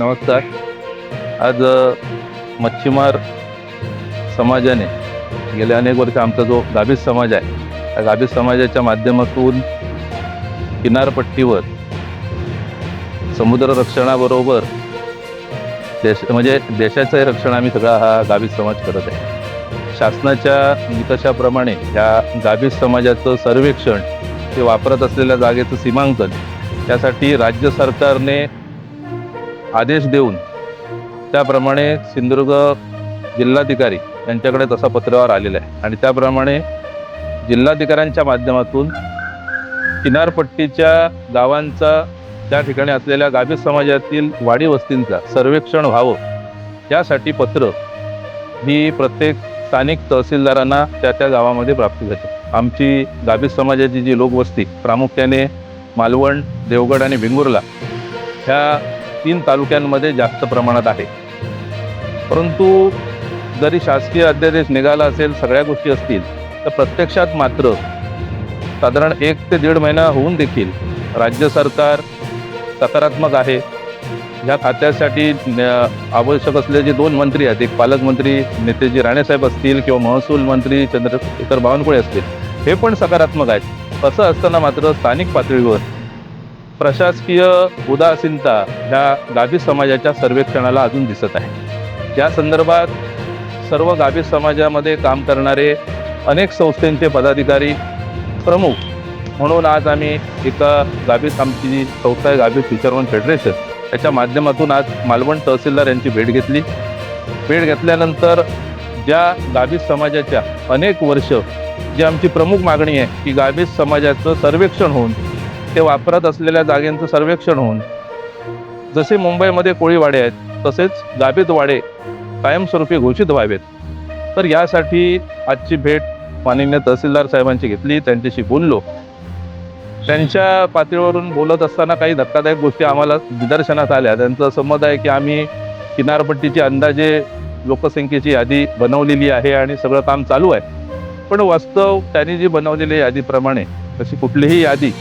नमस्कार. आज मच्छीमार समाजाने गेल्या अनेक वर्ष आमचा जो गाभीस समाज आहे, त्या गाभीस समाजाच्या माध्यमातून किनारपट्टीवर समुद्र रक्षणाबरोबर देशाचं रक्षण आम्ही सगळा हा गाभीस समाज करत आहे. शासनाच्या निकषाप्रमाणे या गाभीस समाजाचं सर्वेक्षण, ते वापरत असलेल्या जागेचं सीमांकन, त्यासाठी राज्य सरकारने आदेश देऊन त्याप्रमाणे सिंधुदुर्ग जिल्हाधिकारी यांच्याकडे तसा पत्रावर आलेला आहे आणि त्याप्रमाणे जिल्हाधिकाऱ्यांच्या माध्यमातून किनारपट्टीच्या गावांचा, त्या ठिकाणी असलेल्या गाभीस समाजातील वाडी वस्तींचा सर्वेक्षण व्हावं, यासाठी पत्र ही प्रत्येक स्थानिक तहसीलदारांना त्या गावामध्ये प्राप्त झाली. आमची गाभीस समाजाची जी लोकवस्ती प्रामुख्याने मालवण, देवगड आणि वेंगुर्ला ह्या 3 तालुक्यांमध्ये जास्त प्रमाणात आहे. परंतु जरी शासकीय अध्यादेश निघाला असेल, सगळ्या गोष्टी असतील, तर प्रत्यक्षात मात्र साधारण 1 ते 1.5 महिना होऊन देखील राज्य सरकार सकारात्मक आहे. ह्या खात्यासाठी आवश्यक असलेले जे 2 मंत्री आहेत, एक पालकमंत्री नेतेजी राणेसाहेब असतील किंवा महसूल मंत्री चंद्रशेखर बावनकुळे असतील, हे पण सकारात्मक आहेत. असं असताना मात्र स्थानिक पातळीवर प्रशासकीय उदासीनता ह्या गाभीस समाजाच्या सर्वेक्षणाला अजून दिसत आहे. या संदर्भात सर्व गाभीस समाजामध्ये काम करणारे अनेक संस्थांचे पदाधिकारी, प्रमुख म्हणून आज आम्ही एका आमची जी संस्था आहे गाभीस फिशरमन फेडरेशन, त्याच्या माध्यमातून आज मालवण तहसीलदार यांची भेट घेतली. भेट घेतल्यानंतर ज्या गाभीस समाजाच्या अनेक वर्ष जी आमची प्रमुख मागणी आहे की गाभीस समाजाचं सर्वेक्षण होऊन, ते वापरत असलेल्या जागेंचं सर्वेक्षण होऊन, जसे मुंबईमध्ये कोळीवाडे आहेत तसेच गाभीस वाडे कायमस्वरूपी घोषित व्हावेत. तर यासाठी आजची भेट माननीय तहसीलदार साहेबांची घेतली, त्यांच्याशी बोललो. त्यांच्या पातळीवरून बोलत असताना काही धक्कादायक गोष्टी आम्हाला निदर्शनास आल्या. त्यांचं असं मत आहे की आम्ही किनारपट्टीची अंदाजे लोकसंख्येची यादी बनवलेली आहे आणि सगळं काम चालू आहे. पण वास्तव त्यांनी जी बनवलेली यादीप्रमाणे तशी कुठलीही यादी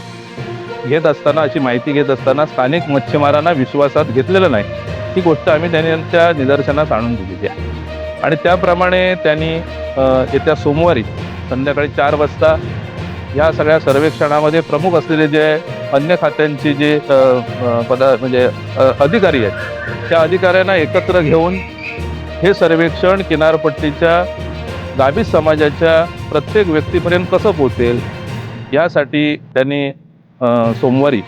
घेत असताना, अशी माहिती घेत असताना स्थानिक मच्छीमारांना विश्वासात घेतलेलं नाही. ही गोष्ट आम्ही त्यांच्या निदर्शनास आणून दिलेली आहे आणि त्याप्रमाणे त्यांनी येत्या सोमवारी संध्याकाळी 4 वाजता या सगळ्या सर्वेक्षणामध्ये प्रमुख असलेले जे अन्य खात्यांचे जे अधिकारी आहेत, त्या अधिकाऱ्यांना एकत्र घेऊन हे सर्वेक्षण किनारपट्टीच्या गाभीस समाजाच्या प्रत्येक व्यक्तीपर्यंत कसं पोहोचेल, यासाठी त्यांनी सोमवारी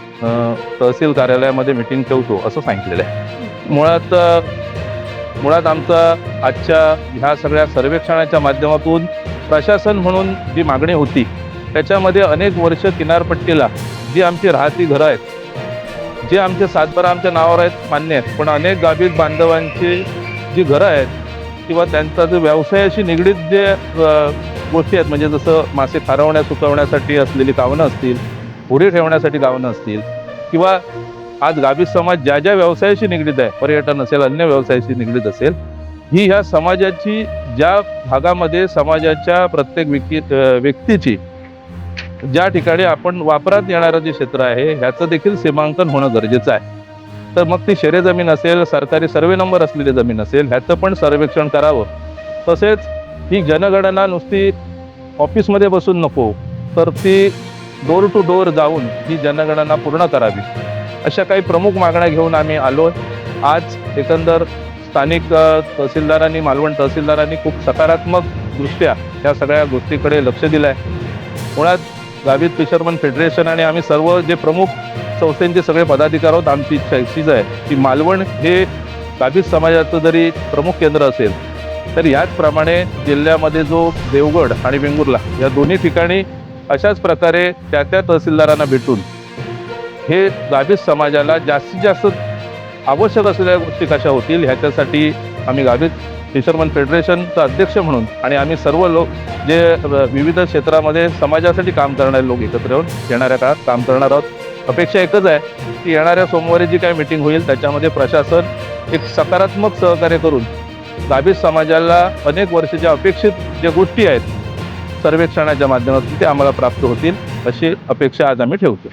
तहसील कार्यालयामध्ये मीटिंग ठेवतो असं सांगितलेलं आहे. मुळात आमचा आजच्या ह्या सगळ्या सर्वेक्षणाच्या माध्यमातून प्रशासन म्हणून जी मागणी होती, त्याच्यामध्ये अनेक वर्ष किनारपट्टीला जी आमची राहती घरं आहेत, जे आमचे सातबारा आमच्या नावावर आहेत मान्य आहेत, पण अनेक गाभीस बांधवांची जी घरं आहेत किंवा त्यांचा जो व्यवसायाशी निगडीत जे गोष्टी आहेत, म्हणजे जसं मासे खारवण्या सुकवण्यासाठी असलेली गावनं असतील, उडी ठेवण्यासाठी गावनं असतील, किंवा आज गाभीस समाज ज्या ज्या व्यवसायाशी निगडीत आहे, पर्यटन असेल, अन्य व्यवसायाशी निगडीत असेल, ही ह्या समाजाची, ज्या भागामध्ये समाजाच्या प्रत्येक व्यक्तीची ज्या ठिकाणी आपण वापरात येणारं जे क्षेत्र आहे, ह्याचं देखील सीमांकन होणं गरजेचं आहे. तर मग ती शेरे जमीन असेल, सरकारी सर्वे नंबर असलेली जमीन असेल, ह्याचं पण सर्वेक्षण करावं. तसेच ही जनगणना नुसती ऑफिसमध्ये बसून नको, तर ती डोर टू डोर जाऊन ही जनगणना पूर्ण करावी. अशा काही प्रमुख मागण्या घेऊन आम्ही आलो. आज एकंदर स्थानिक तहसीलदारांनी, मालवण तहसीलदारांनी खूप सकारात्मक दृष्ट्या या सगळ्या गोष्टीकडे लक्ष दिलं आहे. मुळात गाभीस फिशरमन फेडरेशन आणि आम्ही सर्व जे प्रमुख संस्थांचे सगळे पदाधिकारी आहोत, आमची इच्छा अशीच आहे की मालवण हे गाभीस समाजाचं जरी प्रमुख केंद्र असेल, तर याचप्रमाणे जिल्ह्यामध्ये जो देवगड आणि वेंगुर्ला या दोन्ही ठिकाणी अशाच प्रकारे त्या तहसीलदारांना भेटून हे गाभीस समाजाला जास्तीत जास्त आवश्यक असलेल्या गोष्टी कशा होतील, ह्याच्यासाठी आम्ही गाभीस फिशरमन फेडरेशनचा अध्यक्ष म्हणून आणि आम्ही सर्व लोक जे विविध क्षेत्रामध्ये समाजासाठी काम करणारे लोक एकत्र येऊन येणाऱ्या काळात काम करणार आहोत. अपेक्षा एकच आहे की येणाऱ्या सोमवारी जी काही मीटिंग होईल, त्याच्यामध्ये प्रशासन एक सकारात्मक सहकार्य करून गाभीस समाजाला अनेक वर्ष ज्या अपेक्षित ज्या गोष्टी आहेत सर्वेक्षणाच्या माध्यमातून, ते आम्हाला प्राप्त होतील, अशी अपेक्षा आज आम्ही ठेवतो.